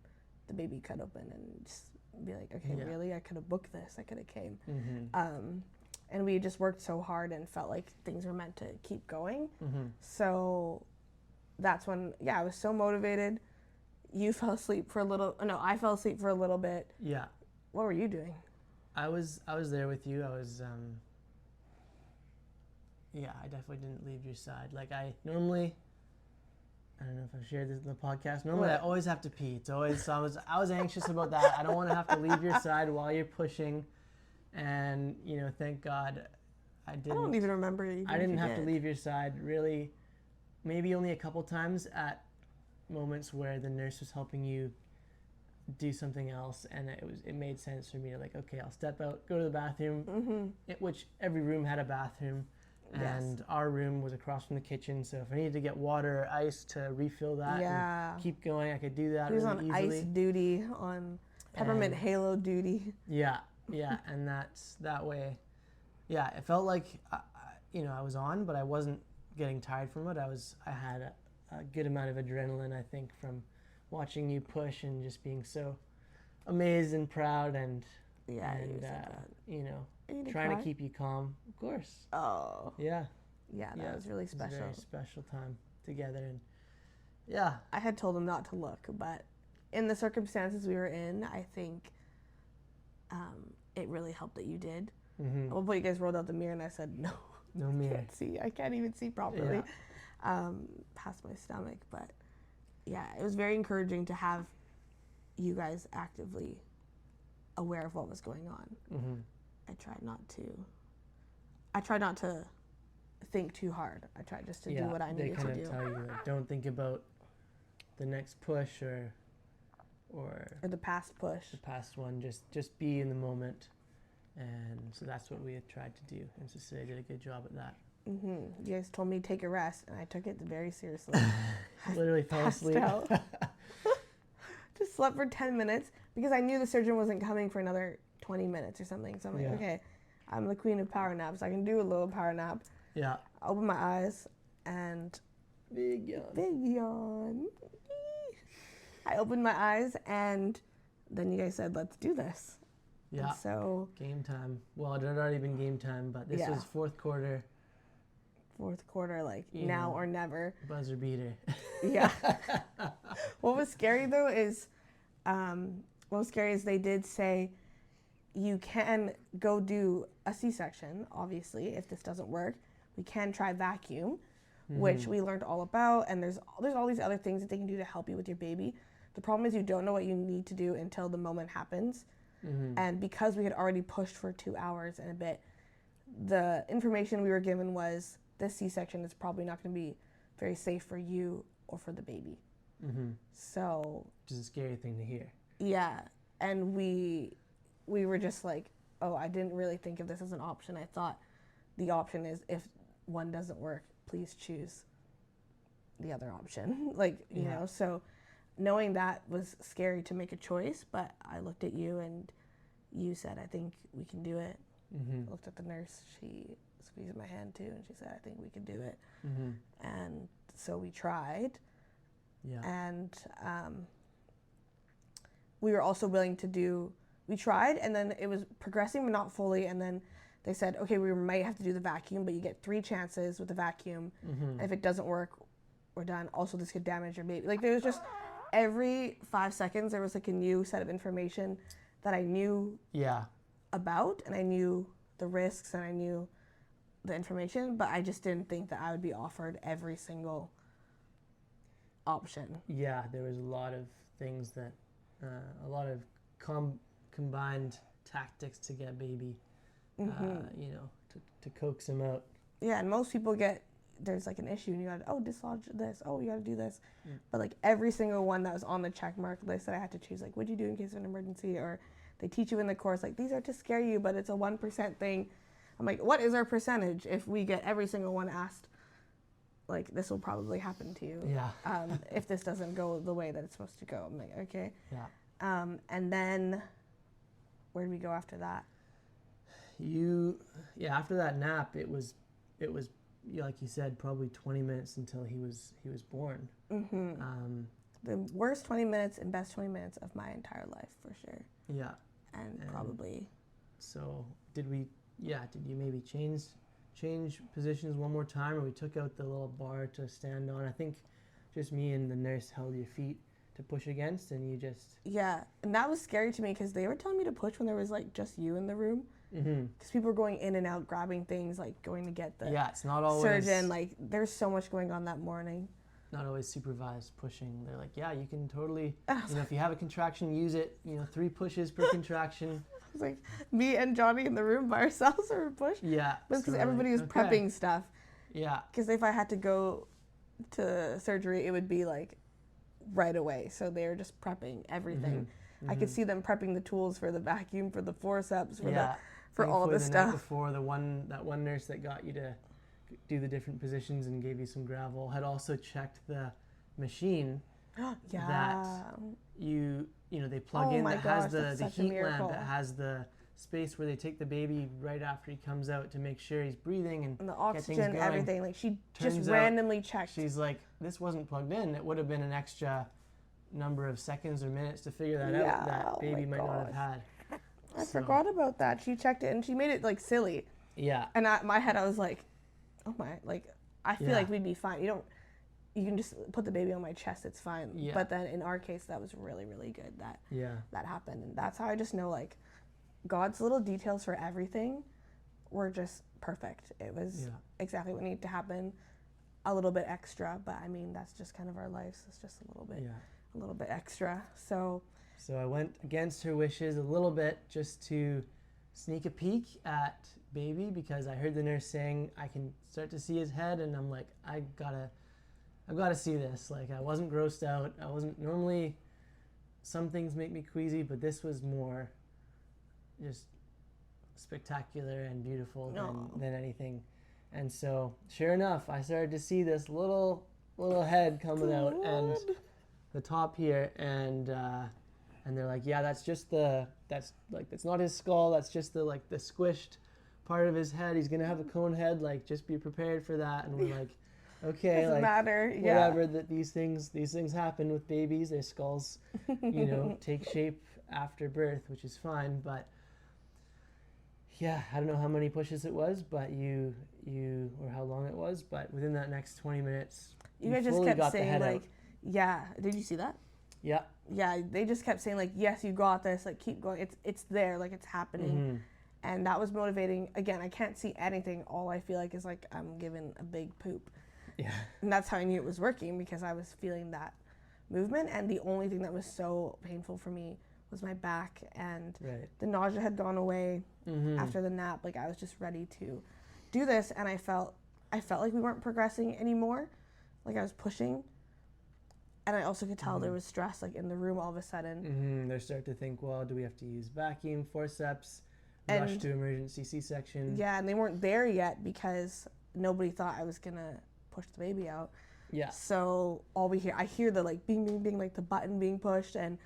the baby cut open and just be like, okay, really? I could have booked this. I could have came. And we just worked so hard and felt like things were meant to keep going. So that's when, I was so motivated. You fell asleep for a little. No, I fell asleep for a little bit. Yeah. What were you doing? I was there with you. I was I definitely didn't leave your side. Like, I don't know if I've shared this in the podcast. Normally I always have to pee. It's always, so I was anxious about that. I don't want to have to leave your side while you're pushing. And, thank God I didn't. I don't even remember. I didn't have to leave your side, really. Maybe only a couple times at moments where the nurse was helping you do something else, and it made sense for me to, like, okay, I'll step out, go to the bathroom, which every room had a bathroom, and our room was across from the kitchen, so if I needed to get water or ice to refill that and keep going, I could do that really easily. He was on ice duty, on peppermint halo duty. Yeah, and that's that way. Yeah, it felt like, I was on, but I wasn't getting tired from it. I had a good amount of adrenaline, I think, from watching you push and just being so amazed and proud and trying to keep you calm, of course. Oh. Yeah. Yeah, that was really special. It was a very special time together, and I had told him not to look, but in the circumstances we were in, I think it really helped that you did. At one point you guys rolled out the mirror and I said, no mirror. I can't see. I can't even see properly past my stomach, but it was very encouraging to have you guys actively aware of what was going on. I tried not to think too hard. I tried just to do what I needed to do. They kind of tell you, like, don't think about the next push or the past push. The past one. Just be in the moment. And so that's what we had tried to do. And Cece did a good job at that. You guys told me to take a rest, and I took it very seriously. Literally fell Passed asleep. out. Just slept for 10 minutes because I knew the surgeon wasn't coming for another 20 minutes or something. So I'm like, okay, I'm the queen of power naps. I can do a little power nap. Yeah. I open my eyes and Big yawn. big yawn. I opened my eyes and then you guys said, let's do this. Yeah. And so game time. Well, it had already been game time, but this was fourth quarter. Fourth quarter, like now or never. Buzzer beater. Yeah. What was scary though is, they did say you can go do a C-section, obviously, if this doesn't work. We can try vacuum, which we learned all about, and there's all these other things that they can do to help you with your baby. The problem is you don't know what you need to do until the moment happens. And because we had already pushed for 2 hours and a bit, the information we were given was this C-section is probably not going to be very safe for you or for the baby. So, which is a scary thing to hear. Yeah, and we were just like, oh, I didn't really think of this as an option. I thought the option is if one doesn't work, please choose the other option. Like, you know, so knowing that was scary to make a choice, but I looked at you and you said, I think we can do it. I looked at the nurse, she squeezed my hand too, and she said, I think we can do it. And so we tried. Yeah. And we were also willing to do, we tried, and then it was progressing, but not fully, and then they said, okay, we might have to do the vacuum, but you get 3 chances with the vacuum. And if it doesn't work, we're done. Also, this could damage your baby. Like, there was just, every 5 seconds, there was like a new set of information that I knew about, and I knew the risks, and I knew the information, but I just didn't think that I would be offered every single option. Yeah, there was a lot of things that, a lot of combined tactics to get baby, you know, to coax him out. Yeah, and most people there's like an issue and you gotta, dislodge this, you gotta do this. But like every single one that was on the check mark list that I had to choose, like, what'd you do in case of an emergency? Or they teach you in the course, like, these are to scare you, but it's a 1% thing. I'm like, what is our percentage if we get every single one asked? Like, this will probably happen to you. Yeah. If this doesn't go the way that it's supposed to go. I'm like, okay. Yeah. And then where did we go after that? After that nap, it was like you said, probably 20 minutes until he was born. The worst 20 minutes and best 20 minutes of my entire life, for sure. Yeah. And probably. So did you maybe change positions one more time, or we took out the little bar to stand on? I think just me and the nurse held your feet to push against, and you just... Yeah, and that was scary to me because they were telling me to push when there was like just you in the room. Because people were going in and out, grabbing things, like going to get the it's not always surgeon. Like, there's so much going on that morning. Not always supervised pushing. They're like, yeah, you can totally, if you have a contraction, use it. 3 pushes per contraction. It was like me and Johnny in the room by ourselves or push. Yeah. But because everybody was prepping stuff. Yeah. Because if I had to go to surgery, it would be like right away. So they were just prepping everything. I could see them prepping the tools for the vacuum, for the forceps, for all the stuff. Night before, that one nurse that got you to do the different positions and gave you some gravel had also checked the machine that they plug in, that has the heat lamp, that has the space where they take the baby right after he comes out to make sure he's breathing and the oxygen, everything. Like, she just randomly checked. She's like, this wasn't plugged in. It would have been an extra number of seconds or minutes to figure that out that baby might not have had. I forgot about that. She checked it and she made it like silly. Yeah. And in my head I was like, oh my, like, I feel like we'd be fine. You can just put the baby on my chest, it's fine. Yeah. But then in our case, that was really, really good that happened. And that's how I just know, like, God's little details for everything were just perfect. It was exactly what needed to happen. A little bit extra, but I mean, that's just kind of our lives. It's just a little bit extra. So I went against her wishes a little bit just to sneak a peek at baby, because I heard the nurse saying I can start to see his head, and I'm like, I've got to see this. Like, I wasn't grossed out. I wasn't, normally some things make me queasy, but this was more just spectacular and beautiful than anything. And so, sure enough, I started to see this little head coming out, and the top here, and they're like, yeah, that's not his skull. That's just the squished part of his head. He's gonna have a cone head. Like, just be prepared for that. And we're like, okay, doesn't matter. Whatever. That these things happen with babies. Their skulls, take shape after birth, which is fine. But yeah, I don't know how many pushes it was, but you or how long it was, but within that next 20 minutes, you guys just kept saying like, yeah. Did you see that? Yeah. Yeah, they just kept saying like, yes, you got this. Like, keep going. It's there. Like, it's happening. And that was motivating. Again, I can't see anything. All I feel like is like I'm giving a big poop. Yeah. And that's how I knew it was working, because I was feeling that movement. And the only thing that was so painful for me was my back, and the nausea had gone away after the nap. Like, I was just ready to do this, and I felt like we weren't progressing anymore. Like, I was pushing, and I also could tell there was stress, like, in the room all of a sudden. They start to think, well, do we have to use vacuum, forceps, rush to emergency C-section? Yeah, and they weren't there yet because nobody thought I was gonna push the baby out. Yeah. So I hear the like bing, bing, bing, like the button being pushed, and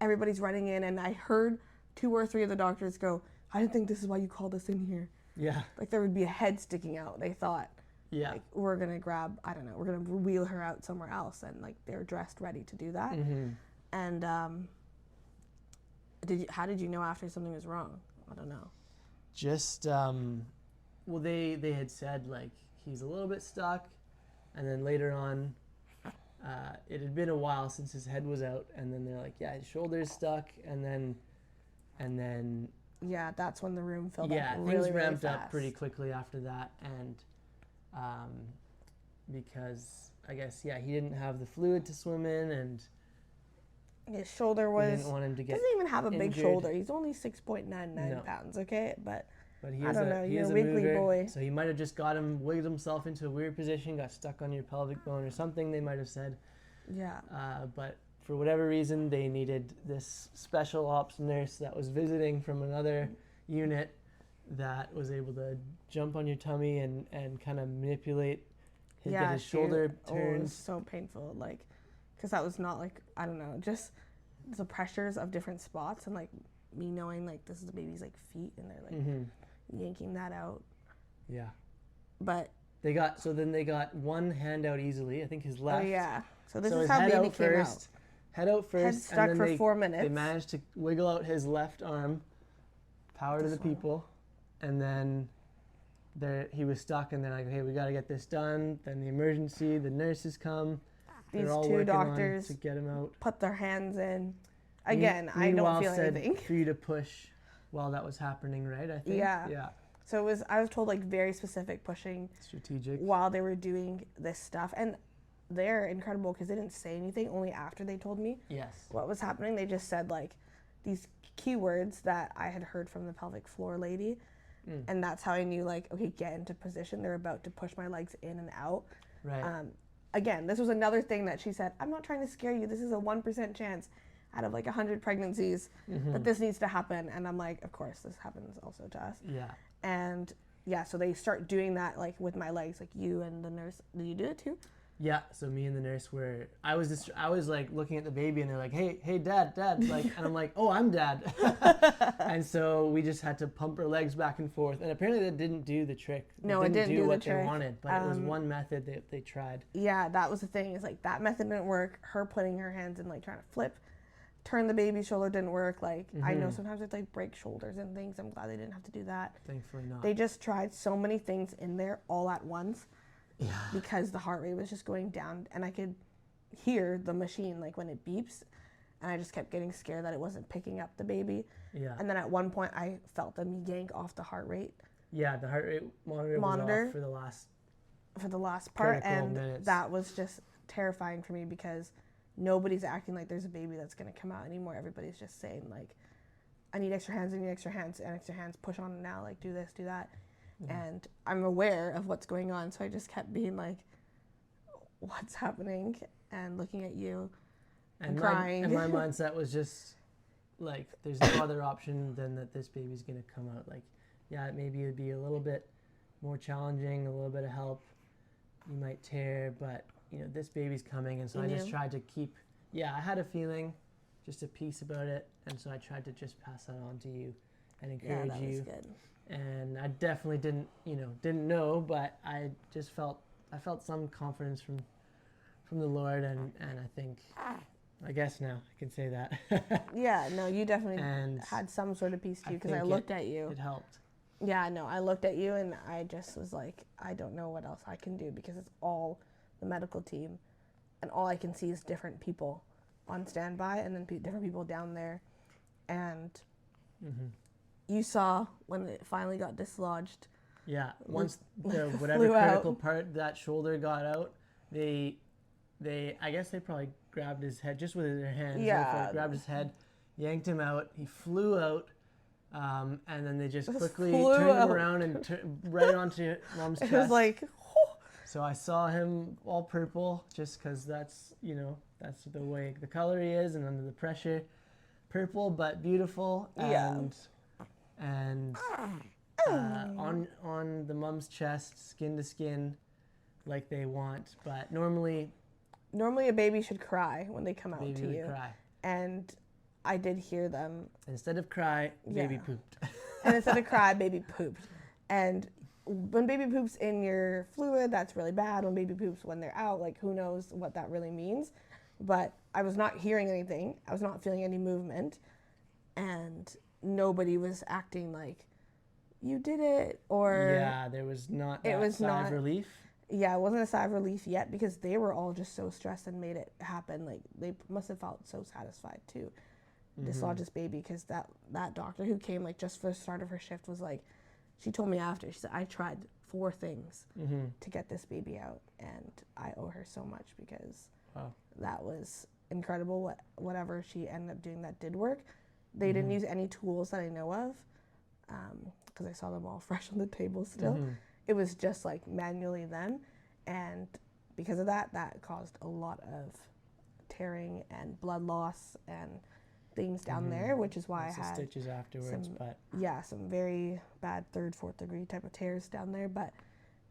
everybody's running in, and I heard 2 or 3 of the doctors go, I didn't think this is why you called us in here. Yeah. Like, there would be a head sticking out. They thought, like, we're going to grab, I don't know, we're going to wheel her out somewhere else. And, like, they're dressed ready to do that. And how did you know after something was wrong? I don't know. Just, well, they had said, like, he's a little bit stuck. And then later on, it had been a while since his head was out. And then they're like, yeah, his shoulder's stuck. And then yeah, that's when the room filled up really, things really ramped fast. up pretty quickly after that, and because I guess he didn't have the fluid to swim in, and his shoulder was. Didn't want him to get doesn't even have a injured. big shoulder. He's only 6.99 pounds. Okay, but he I is don't know. He You're is a a wiggly mover, boy. so he might have just wiggled himself into a weird position, got stuck on your pelvic bone or something. They might have said. Yeah. But for whatever reason, they needed this special ops nurse that was visiting from another unit that was able to jump on your tummy and kind of manipulate get his shoulder turned. It was so painful, like, because that was not like, I don't know, just the pressures of different spots, and like me knowing like this is the baby's like feet, and they're like yanking that out. Yeah. But they got one hand out easily. I think his left. Oh yeah. So this is how baby came out. Head out first. Head stuck and for then 4 minutes. They managed to wiggle out his left arm. Power to the people, and then he was stuck, and then like, hey, we got to get this done. Then the emergency, the nurses come. These all 2 doctors to get him out. Put their hands in. Again, I don't feel anything. For you to push while that was happening, right? I think. Yeah. So I was told like very specific pushing. Strategic. While they were doing this stuff, and they're incredible because they didn't say anything. Only after they told me. Yes. What was happening, they just said like these keywords that I had heard from the pelvic floor lady, and that's how I knew like, okay, get into position. They're about to push my legs in and out. Right. Again, this was another thing that she said, I'm not trying to scare you. This is a 1% chance out of like 100 pregnancies that this needs to happen. And I'm like, of course, this happens also to us. Yeah. And yeah, so they start doing that like with my legs, like you and the nurse. Did you do it too? Yeah, so me and the nurse I was like looking at the baby, and they're like, hey, dad, like, and I'm like, oh, I'm dad. And so we just had to pump her legs back and forth, and apparently that didn't do the trick. No, it didn't do what the trick. They wanted, but it was one method that they tried. Yeah, that was the thing, is like that method didn't work. Her putting her hands in, like trying to flip, turn the baby's shoulder didn't work. Like I know sometimes it's like break shoulders and things. I'm glad they didn't have to do that. Thankfully not. They just tried so many things in there all at once. Yeah. Because the heart rate was just going down, and I could hear the machine like when it beeps, and I just kept getting scared that it wasn't picking up the baby. Yeah. And then at one point I felt them yank off the heart rate. Yeah, the heart rate monitor was off for the last part, and minutes. That was just terrifying for me because nobody's acting like there's a baby that's going to come out anymore. Everybody's just saying like, I need extra hands, push on now, like do this, do that. And I'm aware of what's going on, so I just kept being like, what's happening? And looking at you and crying. And my mindset was just like, there's no other option than that this baby's going to come out. Like, yeah, maybe it'd be a little bit more challenging, a little bit of help, you might tear, but this baby's coming, and so I just tried to keep, I had a feeling, just a piece about it, and so I tried to just pass that on to you and encourage you. Was good. And I definitely didn't know, but I felt some confidence from the Lord, and I think, I guess now I can say that. Yeah, no, you definitely had some sort of piece to you, because I looked at you. It helped. Yeah, no, I looked at you and I just was like, I don't know what else I can do, because it's all the medical team, and all I can see is different people on standby, and then different people down there. And you saw when it finally got dislodged. Yeah, once the whatever critical part, that shoulder got out, I guess they probably grabbed his head just with their hands. Yeah. They grabbed his head, yanked him out. He flew out. And then they just quickly turned him around and right onto Mom's chest. It was like, So I saw him all purple, just because that's the way the color he is, and under the pressure, purple but beautiful. And on the mom's chest, skin to skin, like they want. But normally a baby should cry when they come out to you. Cry. And I did hear them. Instead of cry, baby pooped. And instead of cry, baby pooped. And when baby poops in your fluid, that's really bad. When baby poops when they're out, like, who knows what that really means. But I was not hearing anything. I was not feeling any movement. And nobody was acting like, you did it, or... Yeah, there was not that sigh of relief. Yeah, it wasn't a sigh of relief yet, because they were all just so stressed and made it happen. Like, they must have felt so satisfied to dislodge this baby, because that doctor who came, like, just for the start of her shift was like, she told me after, she said, I tried 4 things to get this baby out, and I owe her so much, because that was incredible. Whatever she ended up doing that did work. They didn't use any tools that I know of, because I saw them all fresh on the table still. It was just like manually them, and because of that caused a lot of tearing and blood loss and things down there, which is why I had stitches afterwards. Some very bad 3rd, 4th degree type of tears down there, but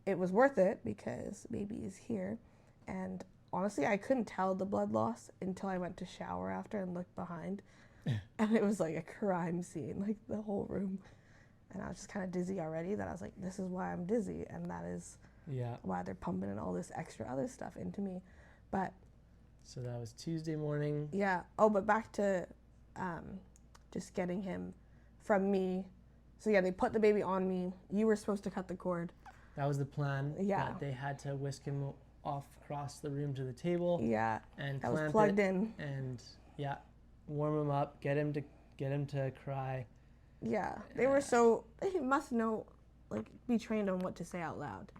it was worth it because baby is here. And honestly, I couldn't tell the blood loss until I went to shower after and looked behind, and it was like a crime scene, like the whole room. And I was just kind of dizzy already, that I was like, this is why I'm dizzy, and that is why they're pumping in all this extra other stuff into me. But so that was Tuesday morning. Yeah. Oh, but back to just getting him from me. So yeah, they put the baby on me. You were supposed to cut the cord. That was the plan. Yeah. But they had to whisk him off across the room to the table. Yeah. And that clamp was plugged it in. And warm him up, get him to cry. Yeah, they were so, they must know, like, be trained on what to say out loud.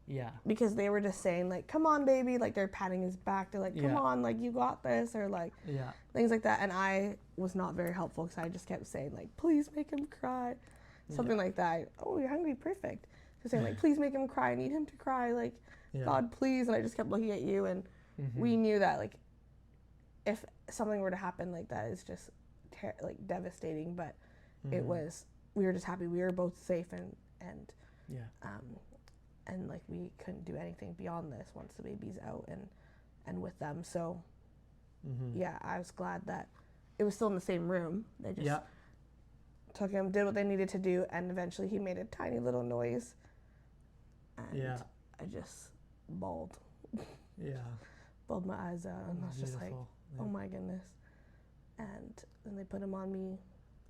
Yeah. Because they were just saying, like, come on, baby, like, they're patting his back, they're like, come on, like, you got this, or, like, things like that. And I was not very helpful, because I just kept saying, like, please make him cry, something like that. Oh, you're hungry, perfect. Just saying, like, please make him cry, I need him to cry, like, God, please. And I just kept looking at you, and we knew that, like, if something were to happen like that, it's just, like, devastating, but it was, we were just happy we were both safe, and like, we couldn't do anything beyond this once the baby's out and with them. So I was glad that it was still in the same room. They just took him, did what they needed to do, and eventually he made a tiny little noise, and I just bawled. Bawled my eyes out, and I was just like, oh my goodness. And then they put him on me.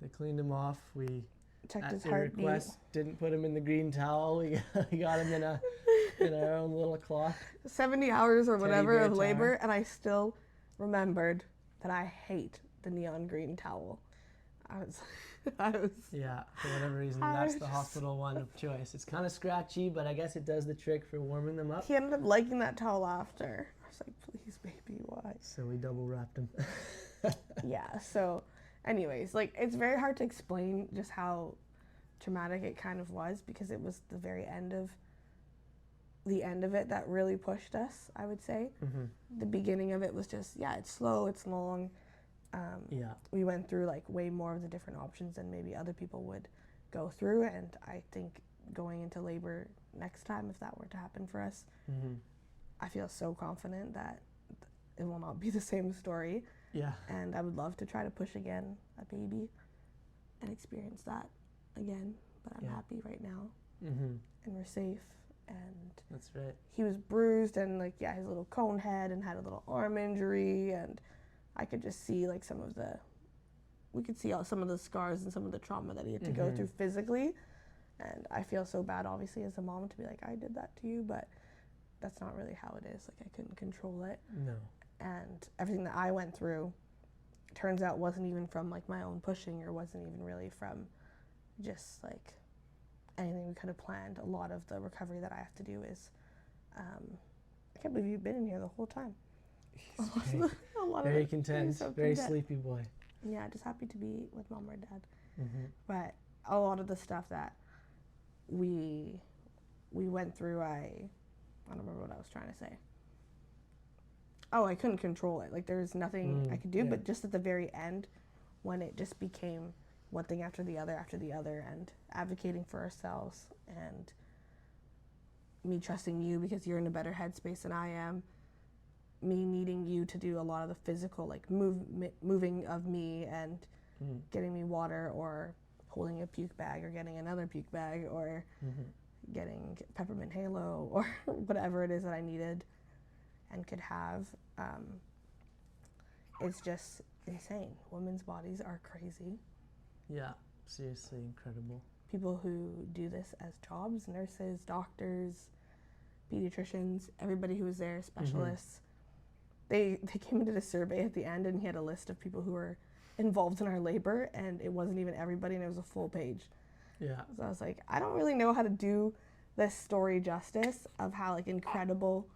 They cleaned him off. We checked his heartbeat. Request, didn't put him in the green towel. We got him in our own little cloth. 70 hours or whatever of labor, and I still remembered that I hate the neon green towel. I was yeah, for whatever reason, that's the hospital one of choice. It's kind of scratchy, but I guess it does the trick for warming them up. He ended up liking that towel after. I was like, please, baby, why? So we double wrapped him. Yeah, so anyways, like, it's very hard to explain just how traumatic it kind of was, because it was the end of it that really pushed us, I would say. The beginning of it was just, it's slow, it's long. We went through, like, way more of the different options than maybe other people would go through, and I think going into labor next time, if that were to happen for us, I feel so confident that it will not be the same story. Yeah. And I would love to try to push again a baby and experience that again. But I'm happy right now. And we're safe. And that's right. He was bruised and like, his little cone head and had a little arm injury. And I could just see like some of the scars and some of the trauma that he had to go through physically. And I feel so bad, obviously, as a mom to be like, I did that to you, but that's not really how it is. Like, I couldn't control it. No. And everything that I went through, turns out, wasn't even from, like, my own pushing, or wasn't even really from just, like, anything we could have planned. A lot of the recovery that I have to do is, I can't believe you've been in here the whole time. A lot very of it, content, so very content. sleepy boy. Yeah, just happy to be with mom or dad. But a lot of the stuff that we went through, I don't remember what I was trying to say. Oh, I couldn't control it. Like, there was nothing I could do, but just at the very end, when it just became one thing after the other, and advocating for ourselves, and me trusting you because you're in a better headspace than I am, me needing you to do a lot of the physical, like moving of me and getting me water, or holding a puke bag, or getting another puke bag, or getting peppermint halo, or whatever it is that I needed and could have. It's just insane. Women's bodies are crazy. Yeah, seriously incredible. People who do this as jobs, nurses, doctors, pediatricians, everybody who was there, specialists. They came and did a survey at the end, and he had a list of people who were involved in our labor, and it wasn't even everybody, and it was a full page. Yeah. So I was like, I don't really know how to do this story justice of how like incredible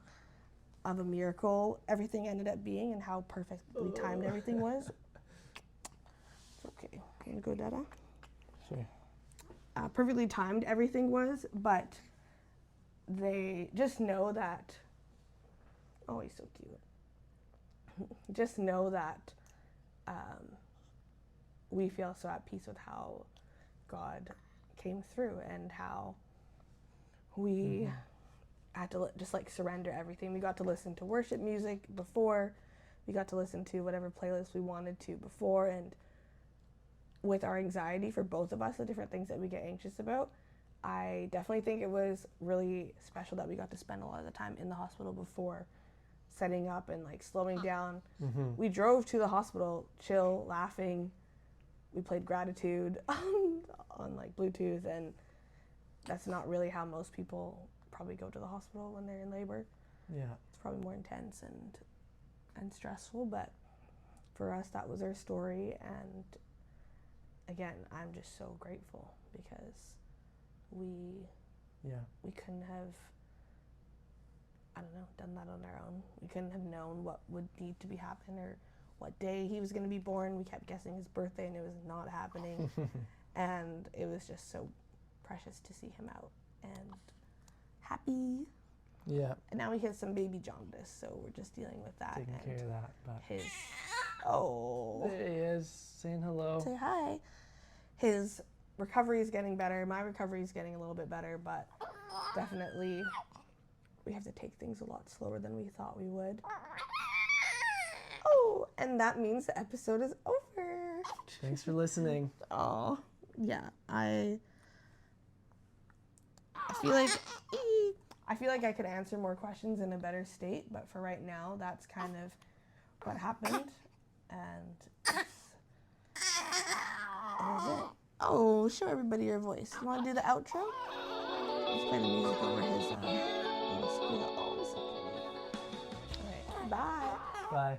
of a miracle everything ended up being, and how perfectly timed everything was. Okay, can you go, Dada? Sure. Perfectly timed everything was, but they just know that. Oh, he's so cute. Just know that we feel so at peace with how God came through, and how we had to just like surrender everything. We got to listen to worship music before, we got to listen to whatever playlist we wanted to before, and with our anxiety for both of us, the different things that we get anxious about, I definitely think it was really special that we got to spend a lot of the time in the hospital before setting up and like slowing down. We drove to the hospital, chill, laughing. We played Gratitude on like Bluetooth, and that's not really how most people probably go to the hospital when they're in labor. Yeah. It's probably more intense and stressful, but for us that was our story. And again, I'm just so grateful because we couldn't have, I don't know, done that on our own. We couldn't have known what would need to be happen, or what day he was going to be born. We kept guessing his birthday, and it was not happening. And it was just so precious to see him out and happy. Yeah. And now he has some baby jaundice, so we're just dealing with that. Taking care of that. But His, there he is, saying hello. say hi. His recovery is getting better. My recovery is getting a little bit better, but definitely we have to take things a lot slower than we thought we would. Oh, and that means the episode is over. Thanks for listening. Oh, yeah. I feel like I could answer more questions in a better state, but for right now, that's kind of what happened. And that is it. Oh, show everybody your voice. You want to do the outro? Let's play the music over his little squeal. Oh, so cute. All right, bye. Bye.